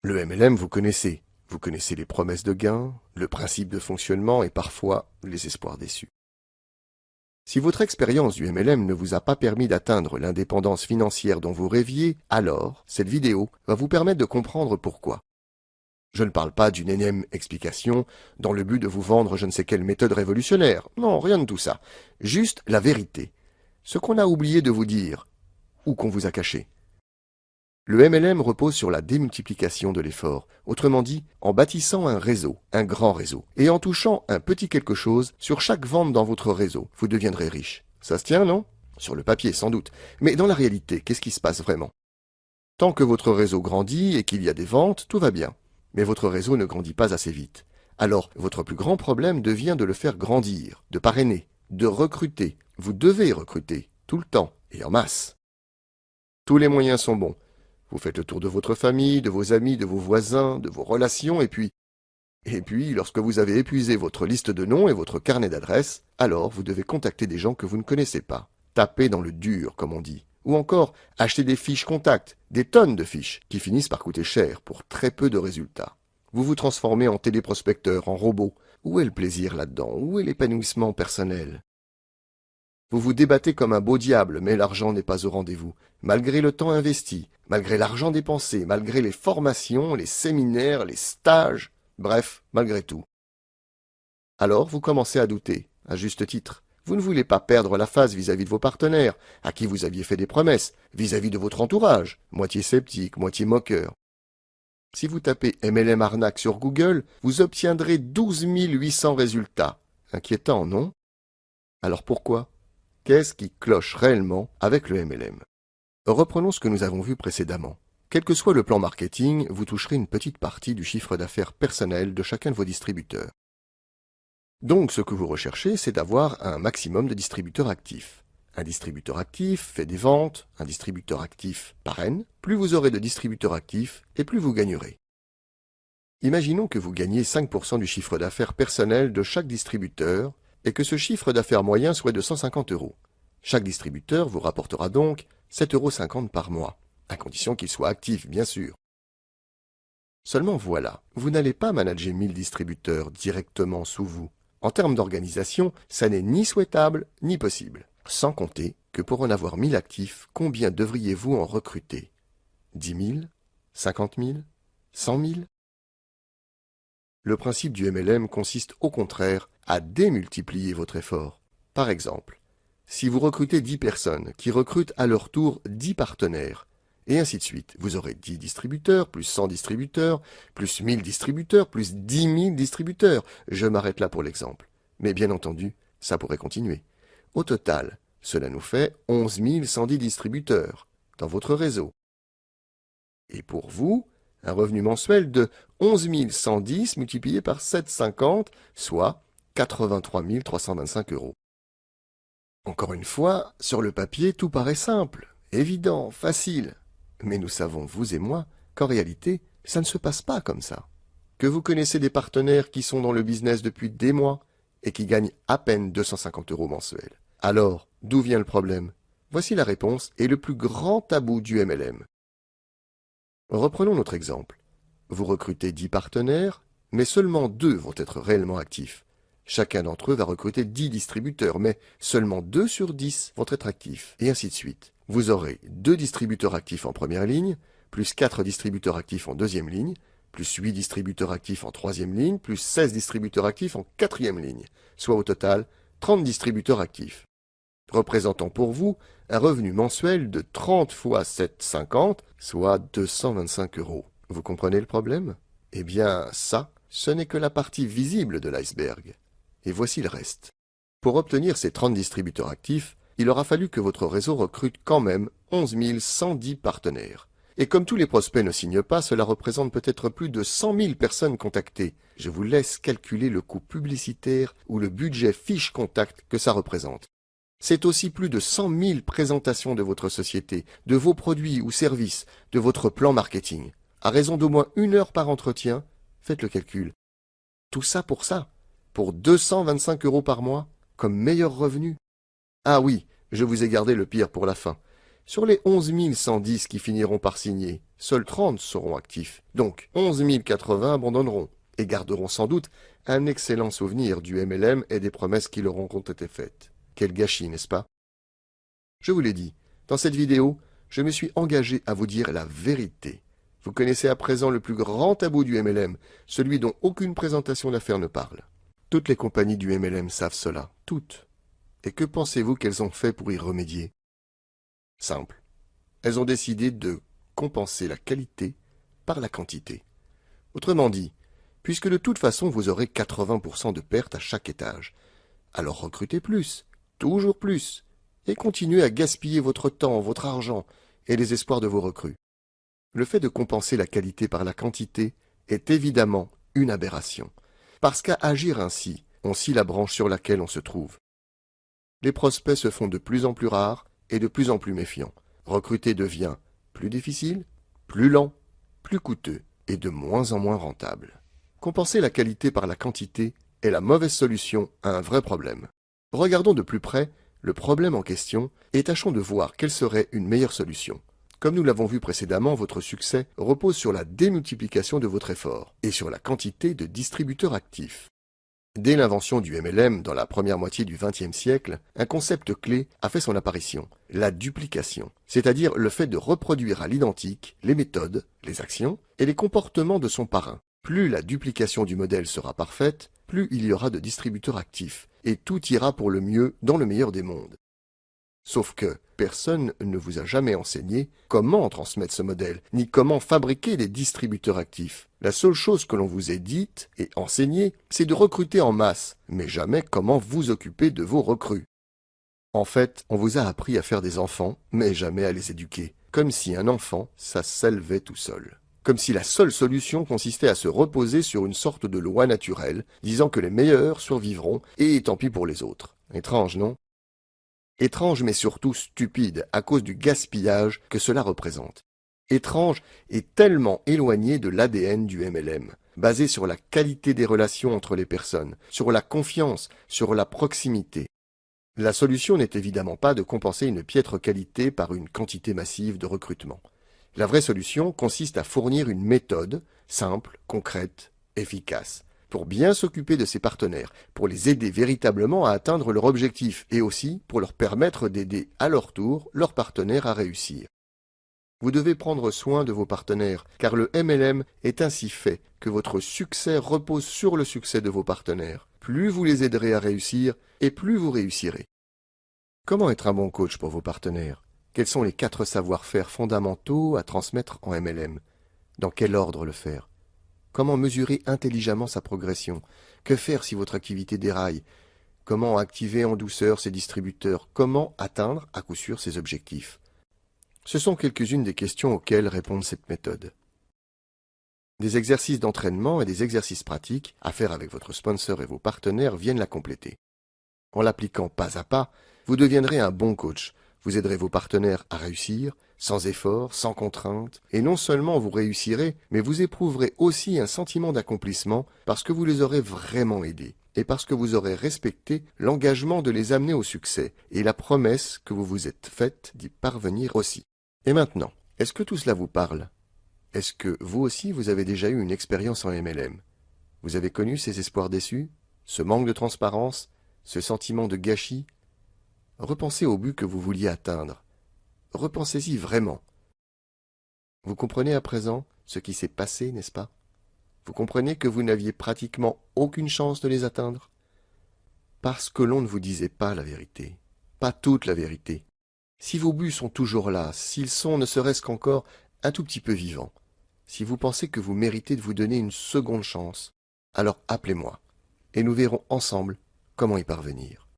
Le MLM, vous connaissez. Vous connaissez les promesses de gains, le principe de fonctionnement et parfois les espoirs déçus. Si votre expérience du MLM ne vous a pas permis d'atteindre l'indépendance financière dont vous rêviez, alors cette vidéo va vous permettre de comprendre pourquoi. Je ne parle pas d'une énième explication dans le but de vous vendre je ne sais quelle méthode révolutionnaire. Non, rien de tout ça. Juste la vérité. Ce qu'on a oublié de vous dire, ou qu'on vous a caché. Le MLM repose sur la démultiplication de l'effort, autrement dit, en bâtissant un réseau, un grand réseau, et en touchant un petit quelque chose sur chaque vente dans votre réseau, vous deviendrez riche. Ça se tient, non? Sur le papier, sans doute. Mais dans la réalité, qu'est-ce qui se passe vraiment? Tant que votre réseau grandit et qu'il y a des ventes, tout va bien. Mais votre réseau ne grandit pas assez vite. Alors, votre plus grand problème devient de le faire grandir, de parrainer, de recruter. Vous devez recruter, tout le temps, et en masse. Tous les moyens sont bons. Vous faites le tour de votre famille, de vos amis, de vos voisins, de vos relations, et puis, lorsque vous avez épuisé votre liste de noms et votre carnet d'adresses, alors vous devez contacter des gens que vous ne connaissez pas. Taper dans le dur, comme on dit. Ou encore, acheter des fiches contacts, des tonnes de fiches, qui finissent par coûter cher pour très peu de résultats. Vous vous transformez en téléprospecteur, en robot. Où est le plaisir là-dedans? Où est l'épanouissement personnel? Vous vous débattez comme un beau diable, mais l'argent n'est pas au rendez-vous. Malgré le temps investi, malgré l'argent dépensé, malgré les formations, les séminaires, les stages, bref, malgré tout. Alors vous commencez à douter, à juste titre. Vous ne voulez pas perdre la face vis-à-vis de vos partenaires, à qui vous aviez fait des promesses, vis-à-vis de votre entourage, moitié sceptique, moitié moqueur. Si vous tapez MLM arnaque sur Google, vous obtiendrez 12 800 résultats. Inquiétant, non? Alors pourquoi? Qu'est-ce qui cloche réellement avec le MLM? Reprenons ce que nous avons vu précédemment. Quel que soit le plan marketing, vous toucherez une petite partie du chiffre d'affaires personnel de chacun de vos distributeurs. Donc ce que vous recherchez, c'est d'avoir un maximum de distributeurs actifs. Un distributeur actif fait des ventes, un distributeur actif parraine. Plus vous aurez de distributeurs actifs, et plus vous gagnerez. Imaginons que vous gagnez 5% du chiffre d'affaires personnel de chaque distributeur, et que ce chiffre d'affaires moyen soit de 150 €. Chaque distributeur vous rapportera donc 7,50 € par mois, à condition qu'il soit actif, bien sûr. Seulement voilà, vous n'allez pas manager 1000 distributeurs directement sous vous. En termes d'organisation, ça n'est ni souhaitable ni possible. Sans compter que pour en avoir 1000 actifs, combien devriez-vous en recruter? 10 000? 50 000? 100 000? Le principe du MLM consiste au contraire à démultiplier votre effort. Par exemple, si vous recrutez 10 personnes qui recrutent à leur tour 10 partenaires, et ainsi de suite, vous aurez 10 distributeurs, plus 100 distributeurs, plus 1000 distributeurs, plus 10 000 distributeurs. Je m'arrête là pour l'exemple. Mais bien entendu, ça pourrait continuer. Au total, cela nous fait 11 110 distributeurs dans votre réseau. Et pour vous, un revenu mensuel de 11 110 multiplié par 7,50, soit 83 325 €. Encore une fois, sur le papier, tout paraît simple, évident, facile. Mais nous savons, vous et moi, qu'en réalité, ça ne se passe pas comme ça. Que vous connaissez des partenaires qui sont dans le business depuis des mois et qui gagnent à peine 250 € mensuels. Alors, d'où vient le problème? Voici la réponse et le plus grand tabou du MLM. Reprenons notre exemple. Vous recrutez 10 partenaires, mais seulement 2 vont être réellement actifs. Chacun d'entre eux va recruter 10 distributeurs, mais seulement 2 sur 10 vont être actifs, et ainsi de suite. Vous aurez 2 distributeurs actifs en première ligne, plus 4 distributeurs actifs en deuxième ligne, plus 8 distributeurs actifs en troisième ligne, plus 16 distributeurs actifs en quatrième ligne, soit au total 30 distributeurs actifs, représentant pour vous un revenu mensuel de 30 fois 7,50, soit 225 €. Vous comprenez le problème? Eh bien, ça, ce n'est que la partie visible de l'iceberg. Et voici le reste. Pour obtenir ces 30 distributeurs actifs, il aura fallu que votre réseau recrute quand même 11 110 partenaires. Et comme tous les prospects ne signent pas, cela représente peut-être plus de 100 000 personnes contactées. Je vous laisse calculer le coût publicitaire ou le budget fiche contact que ça représente. C'est aussi plus de 100 000 présentations de votre société, de vos produits ou services, de votre plan marketing. À raison d'au moins 1 heure par entretien, faites le calcul. Tout ça, pour 225 € par mois, comme meilleur revenu. Ah oui, je vous ai gardé le pire pour la fin. Sur les 11 110 qui finiront par signer, seuls 30 seront actifs. Donc 11 080 abandonneront et garderont sans doute un excellent souvenir du MLM et des promesses qui leur auront été faites. Quel gâchis, n'est-ce pas? Je vous l'ai dit, dans cette vidéo, je me suis engagé à vous dire la vérité. Vous connaissez à présent le plus grand tabou du MLM, celui dont aucune présentation d'affaires ne parle. Toutes les compagnies du MLM savent cela, toutes. Et que pensez-vous qu'elles ont fait pour y remédier? Simple. Elles ont décidé de compenser la qualité par la quantité. Autrement dit, puisque de toute façon vous aurez 80% de pertes à chaque étage, alors recrutez plus, toujours plus, et continuez à gaspiller votre temps, votre argent et les espoirs de vos recrues. Le fait de compenser la qualité par la quantité est évidemment une aberration, parce qu'à agir ainsi, on scie la branche sur laquelle on se trouve. Les prospects se font de plus en plus rares et de plus en plus méfiants. Recruter devient plus difficile, plus lent, plus coûteux et de moins en moins rentable. Compenser la qualité par la quantité est la mauvaise solution à un vrai problème. Regardons de plus près le problème en question et tâchons de voir quelle serait une meilleure solution. Comme nous l'avons vu précédemment, votre succès repose sur la démultiplication de votre effort et sur la quantité de distributeurs actifs. Dès l'invention du MLM dans la première moitié du XXe siècle, un concept clé a fait son apparition, la duplication, c'est-à-dire le fait de reproduire à l'identique les méthodes, les actions et les comportements de son parrain. Plus la duplication du modèle sera parfaite, plus il y aura de distributeurs actifs, et tout ira pour le mieux dans le meilleur des mondes. Sauf que personne ne vous a jamais enseigné comment transmettre ce modèle, ni comment fabriquer des distributeurs actifs. La seule chose que l'on vous ait dite et enseignée, c'est de recruter en masse, mais jamais comment vous occuper de vos recrues. En fait, on vous a appris à faire des enfants, mais jamais à les éduquer, comme si un enfant, ça s'élevait tout seul. Comme si la seule solution consistait à se reposer sur une sorte de loi naturelle, disant que les meilleurs survivront, et tant pis pour les autres. Étrange, non? Étrange mais surtout stupide à cause du gaspillage que cela représente. Étrange et tellement éloigné de l'ADN du MLM, basé sur la qualité des relations entre les personnes, sur la confiance, sur la proximité. La solution n'est évidemment pas de compenser une piètre qualité par une quantité massive de recrutement. La vraie solution consiste à fournir une méthode simple, concrète, efficace, pour bien s'occuper de ses partenaires, pour les aider véritablement à atteindre leur objectif et aussi pour leur permettre d'aider à leur tour leurs partenaires à réussir. Vous devez prendre soin de vos partenaires, car le MLM est ainsi fait que votre succès repose sur le succès de vos partenaires. Plus vous les aiderez à réussir, et plus vous réussirez. Comment être un bon coach pour vos partenaires? Quels sont les 4 savoir-faire fondamentaux à transmettre en MLM? Dans quel ordre le faire? Comment mesurer intelligemment sa progression? Que faire si votre activité déraille? Comment activer en douceur ses distributeurs? Comment atteindre à coup sûr ses objectifs? Ce sont quelques-unes des questions auxquelles répond cette méthode. Des exercices d'entraînement et des exercices pratiques à faire avec votre sponsor et vos partenaires viennent la compléter. En l'appliquant pas à pas, vous deviendrez un bon coach. Vous aiderez vos partenaires à réussir, sans effort, sans contrainte, et non seulement vous réussirez, mais vous éprouverez aussi un sentiment d'accomplissement parce que vous les aurez vraiment aidés, et parce que vous aurez respecté l'engagement de les amener au succès, et la promesse que vous vous êtes faite d'y parvenir aussi. Et maintenant, est-ce que tout cela vous parle? Est-ce que vous aussi vous avez déjà eu une expérience en MLM? Vous avez connu ces espoirs déçus, ce manque de transparence, ce sentiment de gâchis? Repensez au but que vous vouliez atteindre. Repensez-y vraiment. Vous comprenez à présent ce qui s'est passé, n'est-ce pas? Vous comprenez que vous n'aviez pratiquement aucune chance de les atteindre? Parce que l'on ne vous disait pas la vérité, pas toute la vérité. Si vos buts sont toujours là, s'ils sont ne serait-ce qu'encore un tout petit peu vivants, si vous pensez que vous méritez de vous donner une seconde chance, alors appelez-moi, et nous verrons ensemble comment y parvenir.